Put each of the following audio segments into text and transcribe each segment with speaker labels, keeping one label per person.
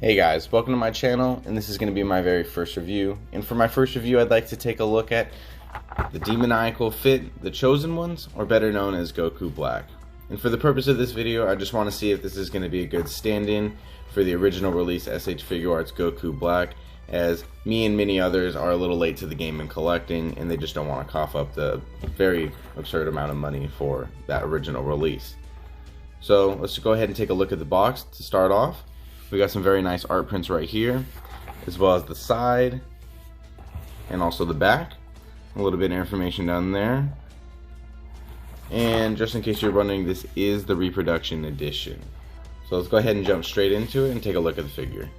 Speaker 1: Hey guys, welcome to my channel, and this is going to be my very first review. And for my first review, I'd like to take a look at the Demoniacal Fit, the Chosen Ones, or better known as Goku Black. And for the purpose of this video, I just want to see if this is going to be a good stand-in for the original release SH Figuarts Goku Black, as me and many others are a little late to the game in collecting, and they just don't want to cough up the very absurd amount of money for that original release. So let's go ahead and take a look at the box to start off. We got some very nice art prints right here, as well as the side and also the back. A little bit of information down there. And just in case you're wondering, this is the reproduction edition. So let's go ahead and jump straight into it and take a look at the figure.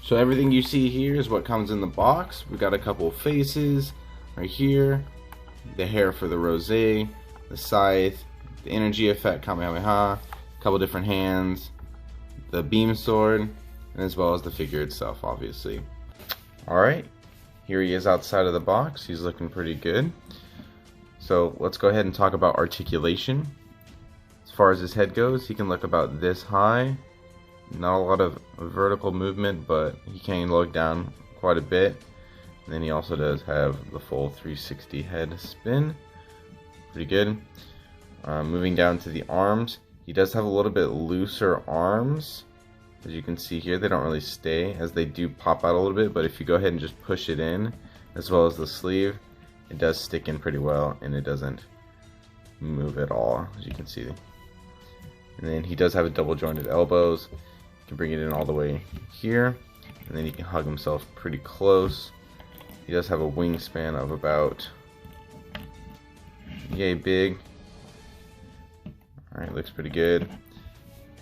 Speaker 1: So everything you see here is what comes in the box. We got a couple of faces right here, the hair for the rosé, the scythe, the energy effect, Kamehameha, a couple different hands, the beam sword, and as well as the figure itself, obviously. Alright, here he is outside of the box. He's looking pretty good. So let's go ahead and talk about articulation. As far as his head goes, he can look about this high. Not a lot of vertical movement, but he can look down quite a bit. And then he also does have the full 360 head spin. Pretty good. Moving down to the arms, he does have a little bit looser arms. As you can see here, they don't really stay, as they do pop out a little bit, but if you go ahead and just push it in, as well as the sleeve, it does stick in pretty well, and it doesn't move at all, as you can see. And then he does have a double jointed elbows. You can bring it in all the way here, and then he can hug himself pretty close. He does have a wingspan of about yay big. Alright, looks pretty good.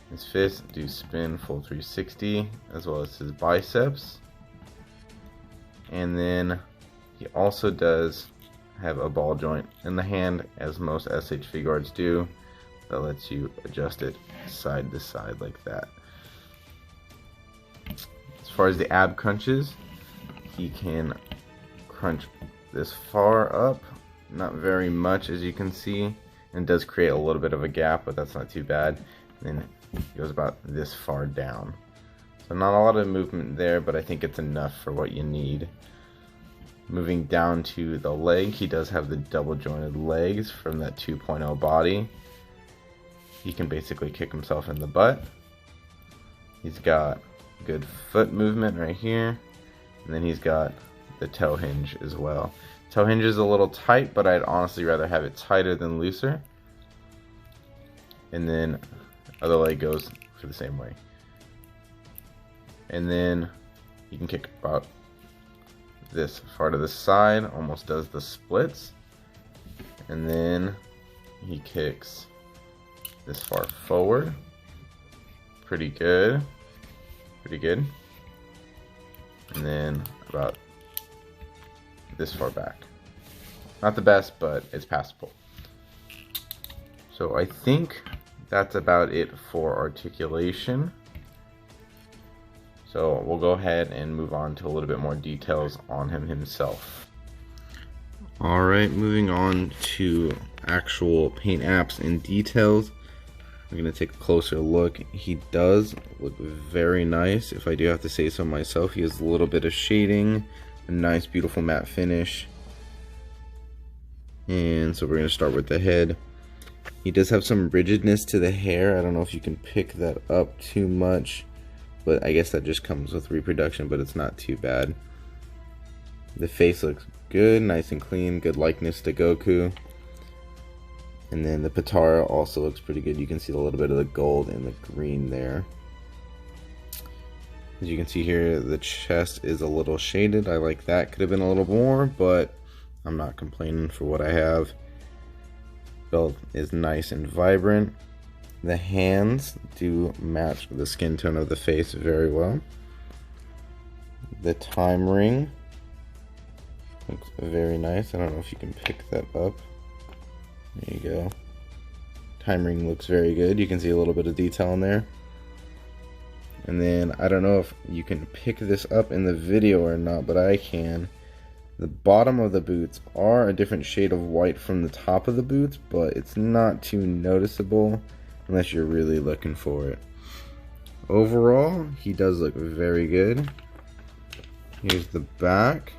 Speaker 1: His fists do spin full 360, as well as his biceps. And then he also does have a ball joint in the hand, as most SH Figuarts do, that lets you adjust it side to side like that. As far as the ab crunches, he can crunch this far up, not very much as you can see, and does create a little bit of a gap, but that's not too bad. And then it goes about this far down. So not a lot of movement there, but I think it's enough for what you need. Moving down to the leg, he does have the double jointed legs from that 2.0 body. He can basically kick himself in the butt. He's got good foot movement right here. And then he's got the toe hinge as well. Toe hinge is a little tight, but I'd honestly rather have it tighter than looser. And then other leg goes for the same way. And then you can kick about this far to the side, almost does the splits. And then he kicks this far forward. Pretty good. Pretty good. And then about this far back. Not the best, but it's passable. So I think that's about it for articulation. So we'll go ahead and move on to a little bit more details on him himself. Alright, moving on to actual paint apps and details. I'm going to take a closer look. He does look very nice, if I do have to say so myself. He has a little bit of shading, a nice beautiful matte finish. And so we're going to start with the head. He does have some rigidness to the hair. I don't know if you can pick that up too much, but I guess that just comes with reproduction, but it's not too bad. The face looks good, nice and clean, good likeness to Goku. And then the Patara also looks pretty good. You can see a little bit of the gold and the green there. As you can see here, the chest is a little shaded. I like that. Could have been a little more, but I'm not complaining for what I have. Belt is nice and vibrant. The hands do match the skin tone of the face very well. The time ring looks very nice. I don't know if you can pick that up. There you go. Time ring looks very good. You can see a little bit of detail in there. And then I don't know if you can pick this up in the video or not, but I can. The bottom of the boots are a different shade of white from the top of the boots, but it's not too noticeable unless you're really looking for it. Overall, he does look very good. Here's the back.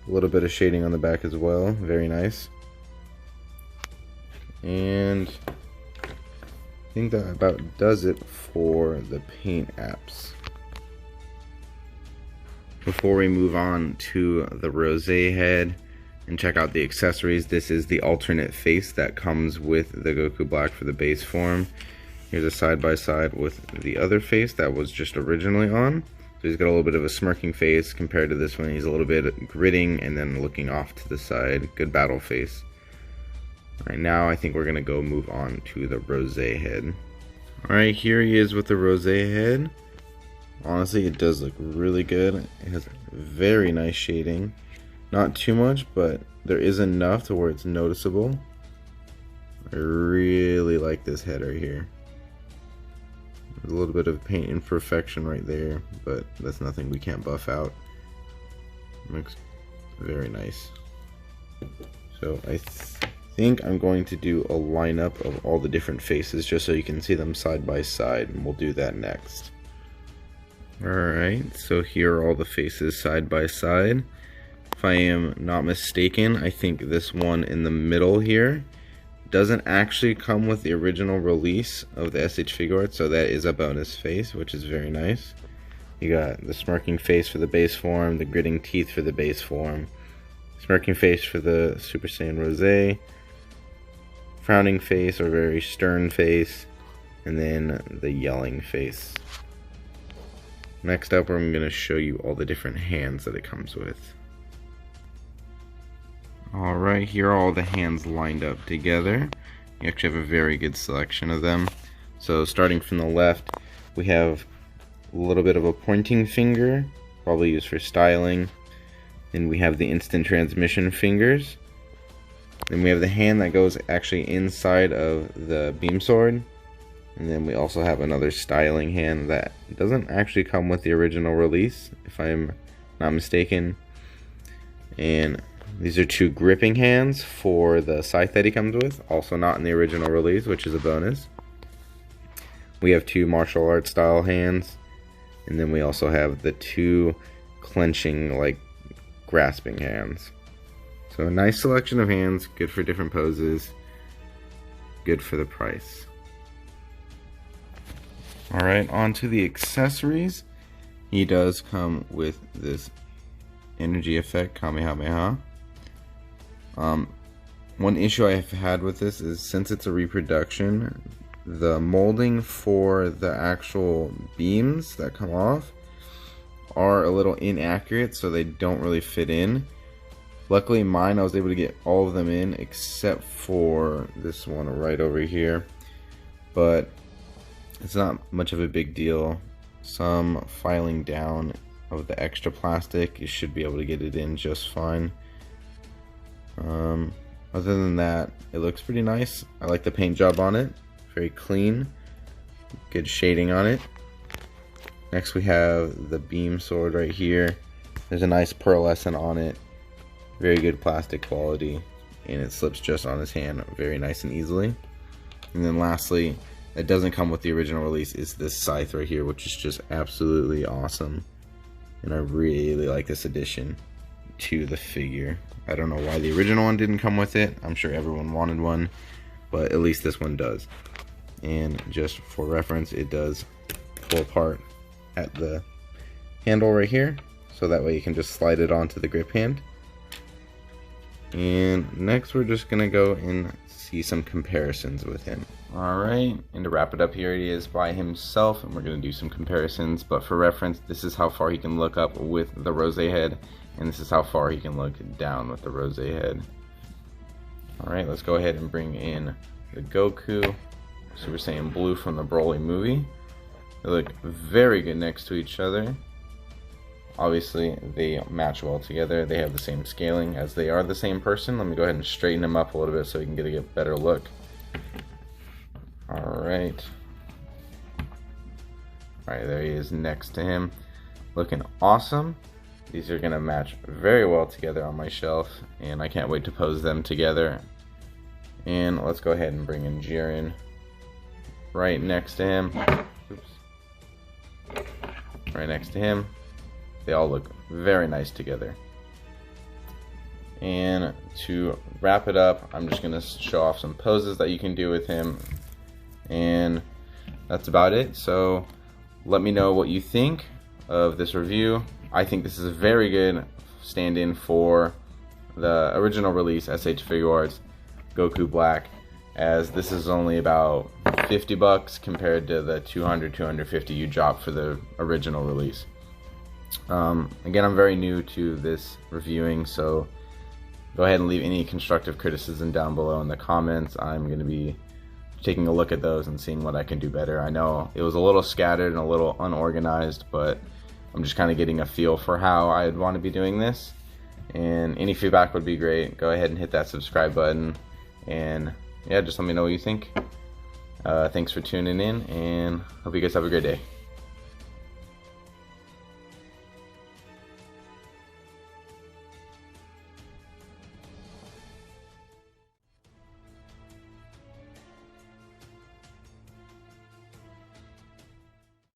Speaker 1: A little bit of shading on the back as well. Very nice. And I think that about does it for the paint apps. Before we move on to the rosé head and check out the accessories, this is the alternate face that comes with the Goku Black for the base form. Here's a side-by-side with the other face that was just originally on. So he's got a little bit of a smirking face compared to this one. He's a little bit gritting and then looking off to the side. Good battle face. Alright, now I think we're going to go move on to the rosé head. Alright, here he is with the rosé head. Honestly, it does look really good. It has very nice shading. Not too much, but there is enough to where it's noticeable. I really like this head right here. There's a little bit of paint imperfection right there, but that's nothing we can't buff out. Looks very nice. So I think I'm going to do a lineup of all the different faces just so you can see them side by side, and we'll do that next. Alright, so here are all the faces side by side. If I am not mistaken, I think this one in the middle here doesn't actually come with the original release of the SH Figuarts, so that is a bonus face, which is very nice. You got the smirking face for the base form, the gritting teeth for the base form, smirking face for the Super Saiyan Rosé, frowning face or very stern face, and then the yelling face. Next up, I'm going to show you all the different hands that it comes with. Alright, here are all the hands lined up together. You actually have a very good selection of them. So starting from the left, we have a little bit of a pointing finger, probably used for styling. Then we have the instant transmission fingers. Then we have the hand that goes actually inside of the beam sword. And then we also have another styling hand that doesn't actually come with the original release, if I'm not mistaken. And these are two gripping hands for the scythe that he comes with, also not in the original release, which is a bonus. We have two martial arts style hands, and then we also have the two clenching, like grasping hands. So a nice selection of hands, good for different poses, good for the price. Alright, on to the accessories. He does come with this energy effect, Kamehameha. One issue I have had with this is, since it's a reproduction, the molding for the actual beams that come off are a little inaccurate, so they don't really fit in. Luckily mine, I was able to get all of them in except for this one right over here, but it's not much of a big deal. Some filing down of the extra plastic, you should be able to get it in just fine. Other than that, it looks pretty nice. I like the paint job on it, very clean, good shading on it. Next we have the beam sword right here. There's a nice pearlescent on it, very good plastic quality, and it slips just on his hand very nice and easily. And then lastly, that doesn't come with the original release, is this scythe right here, which is just absolutely awesome. And I really like this addition to the figure. I don't know why the original one didn't come with it. I'm sure everyone wanted one, but at least this one does. And just for reference, it does pull apart at the handle right here, so that way you can just slide it onto the grip hand. And next we're just gonna go and see some comparisons with him. Alright, and to wrap it up, here he is by himself, and we're going to do some comparisons, but for reference, this is how far he can look up with the rosé head, and this is how far he can look down with the rosé head. Alright, let's go ahead and bring in the Goku, Super Saiyan Blue from the Broly movie. They look very good next to each other. Obviously, they match well together. They have the same scaling as they are the same person. Let me go ahead and straighten him up a little bit so you can get a better look. Alright. Alright, there he is next to him. Looking awesome. These are going to match very well together on my shelf, and I can't wait to pose them together. And let's go ahead and bring in Jiren right next to him. Oops. right next to him. They all look very nice together. And to wrap it up, I'm just going to show off some poses that you can do with him. And that's about it. So let me know what you think of this review. I think this is a very good stand-in for the original release SH Figuarts Goku Black, as this is only about $50 compared to the $200-250 you dropped for the original release. Again, I'm very new to this reviewing, so go ahead and leave any constructive criticism down below in the comments. I'm going to be taking a look at those and seeing what I can do better. I know it was a little scattered and a little unorganized, but I'm just kind of getting a feel for how I'd want to be doing this. And any feedback would be great. Go ahead and hit that subscribe button. And yeah, just let me know what you think. Thanks for tuning in, and hope you guys have a great day.